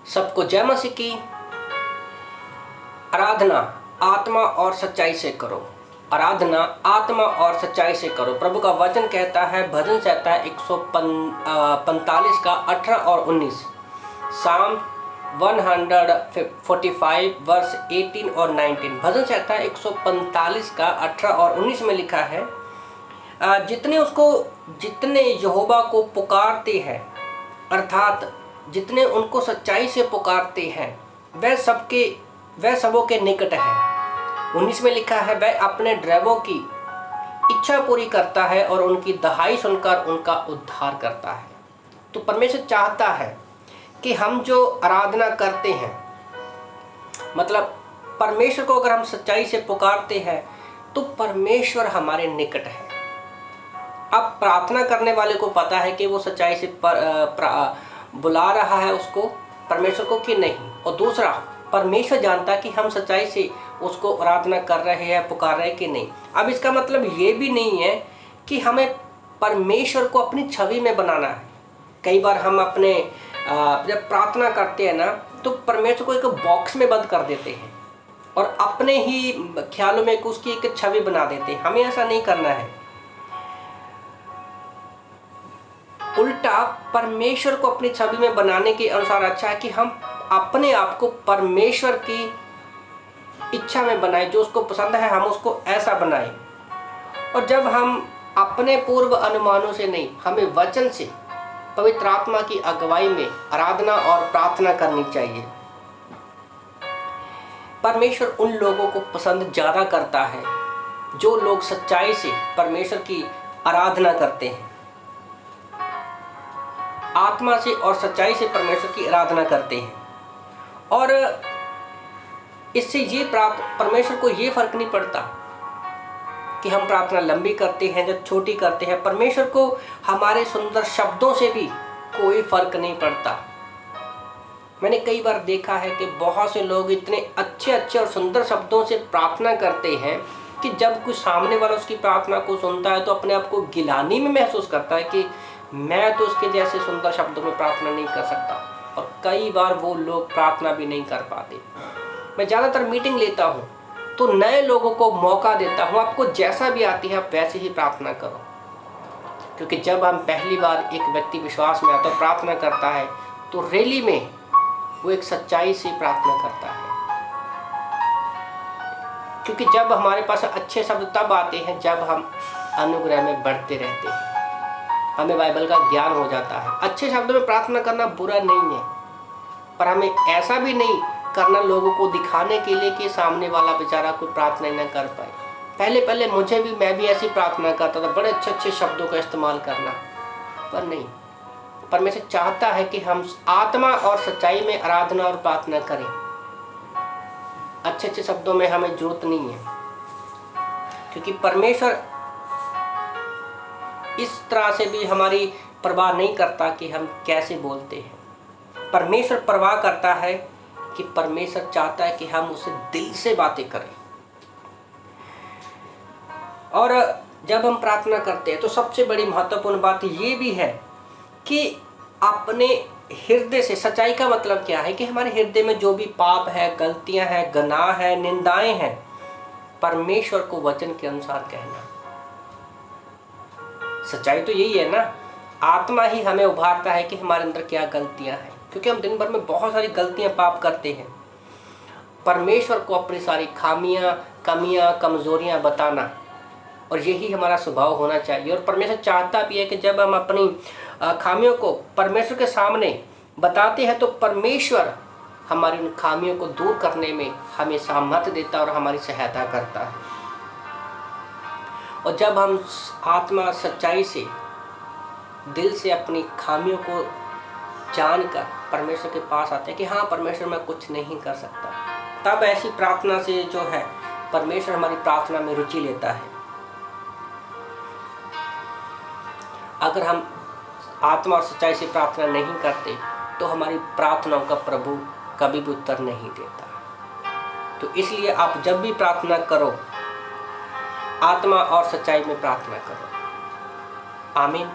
सबको जय मसीह की। आराधना आत्मा और सच्चाई से करो। आराधना आत्मा और सच्चाई से करो। प्रभु का वचन कहता है, भजन कहता है 145 का 18 और 19, साम 145 वर्स 18 और 19। भजन कहता है 145 का 18 और 19 में लिखा है, जितने यहोवा को पुकारते हैं, अर्थात जितने उनको सच्चाई से पुकारते हैं, वह सबों के निकट है। 19 में लिखा है, वह अपने ड्राइवरों की इच्छा पूरी करता है और उनकी दहाई सुनकर उनका उद्धार करता है। तो परमेश्वर चाहता है कि हम जो आराधना करते हैं, मतलब परमेश्वर को अगर हम सच्चाई से पुकारते हैं तो परमेश्वर हमारे निकट है। अब प्रार्थना करने वाले को पता है कि वो सच्चाई से बुला रहा है उसको, परमेश्वर को, कि नहीं। और दूसरा, परमेश्वर जानता है कि हम सच्चाई से उसको आराधना कर रहे हैं, पुकार रहे हैं कि नहीं। अब इसका मतलब ये भी नहीं है कि हमें परमेश्वर को अपनी छवि में बनाना है। कई बार हम अपने जब प्रार्थना करते हैं ना, तो परमेश्वर को एक बॉक्स में बंद कर देते हैं और अपने ही ख्यालों में उसकी एक छवि बना देते हैं। हमें ऐसा नहीं करना है। उल्टा परमेश्वर को अपनी छवि में बनाने के अनुसार अच्छा है कि हम अपने आप को परमेश्वर की इच्छा में बनाएं। जो उसको पसंद है हम उसको ऐसा बनाएं। और जब हम अपने पूर्व अनुमानों से नहीं, हमें वचन से, पवित्र आत्मा की अगुवाई में आराधना और प्रार्थना करनी चाहिए। परमेश्वर उन लोगों को पसंद ज़्यादा करता है जो लोग सच्चाई से परमेश्वर की आराधना करते हैं, आत्मा से और सच्चाई से परमेश्वर की आराधना करते हैं। और इससे ये परमेश्वर को ये फर्क नहीं पड़ता कि हम प्रार्थना लंबी करते हैं या छोटी करते हैं। परमेश्वर को हमारे सुंदर शब्दों से भी कोई फर्क नहीं पड़ता। मैंने कई बार देखा है कि बहुत से लोग इतने अच्छे अच्छे और सुंदर शब्दों से प्रार्थना करते हैं कि जब कोई सामने वाला उसकी प्रार्थना को सुनता है तो अपने आप को गिलानी में महसूस करता है कि मैं तो उसके जैसे सुंदर शब्दों में प्रार्थना नहीं कर सकता। और कई बार वो लोग प्रार्थना भी नहीं कर पाते। मैं ज़्यादातर मीटिंग लेता हूँ तो नए लोगों को मौका देता हूँ, आपको जैसा भी आती है आप वैसे ही प्रार्थना करो। क्योंकि जब हम पहली बार एक व्यक्ति विश्वास में आता है, प्रार्थना करता है, तो रैली में वो एक सच्चाई से प्रार्थना करता है। क्योंकि जब हमारे पास अच्छे शब्द तब आते हैं जब हम अनुग्रह में बढ़ते रहते हैं, हमें बाइबल का ज्ञान हो जाता है। अच्छे शब्दों में प्रार्थना करना बुरा नहीं है, पर हमें ऐसा भी नहीं करना लोगों को दिखाने के लिए कि सामने वाला बेचारा कोई प्रार्थना न कर पाए। पहले मैं भी ऐसी प्रार्थना करता था, बड़े अच्छे अच्छे शब्दों का इस्तेमाल करना, पर नहीं। परमेश्वर चाहता है कि हम आत्मा और सच्चाई में आराधना और प्रार्थना करें। अच्छे अच्छे शब्दों में हमें जरूरत नहीं है, क्योंकि परमेश्वर इस तरह से भी हमारी परवाह नहीं करता कि हम कैसे बोलते हैं। परमेश्वर परवाह करता है कि परमेश्वर चाहता है कि हम उसे दिल से बातें करें। और जब हम प्रार्थना करते हैं तो सबसे बड़ी महत्वपूर्ण बात ये भी है कि अपने हृदय से, सच्चाई का मतलब क्या है कि हमारे हृदय में जो भी पाप है, गलतियां हैं, गुनाह है, निंदाएं हैं, परमेश्वर को वचन के अनुसार कहना। सच्चाई तो यही है ना। आत्मा ही हमें उभारता है कि हमारे अंदर क्या गलतियां हैं, क्योंकि हम दिन भर में बहुत सारी गलतियां, पाप करते हैं। परमेश्वर को अपनी सारी खामियां, कमियां, कमजोरियां बताना, और यही हमारा स्वभाव होना चाहिए। और परमेश्वर चाहता भी है कि जब हम अपनी खामियों को परमेश्वर के सामने बताते हैं तो परमेश्वर हमारी उन खामियों को दूर करने में हमें सामर्थ्य देता और हमारी सहायता करता है। और जब हम आत्मा सच्चाई से, दिल से अपनी खामियों को जानकर परमेश्वर के पास आते हैं कि हाँ परमेश्वर मैं कुछ नहीं कर सकता, तब ऐसी प्रार्थना से जो है परमेश्वर हमारी प्रार्थना में रुचि लेता है। अगर हम आत्मा और सच्चाई से प्रार्थना नहीं करते तो हमारी प्रार्थनाओं का प्रभु कभी भी उत्तर नहीं देता। तो इसलिए आप जब भी प्रार्थना करो, आत्मा और सच्चाई में प्रार्थना करो। आमीन।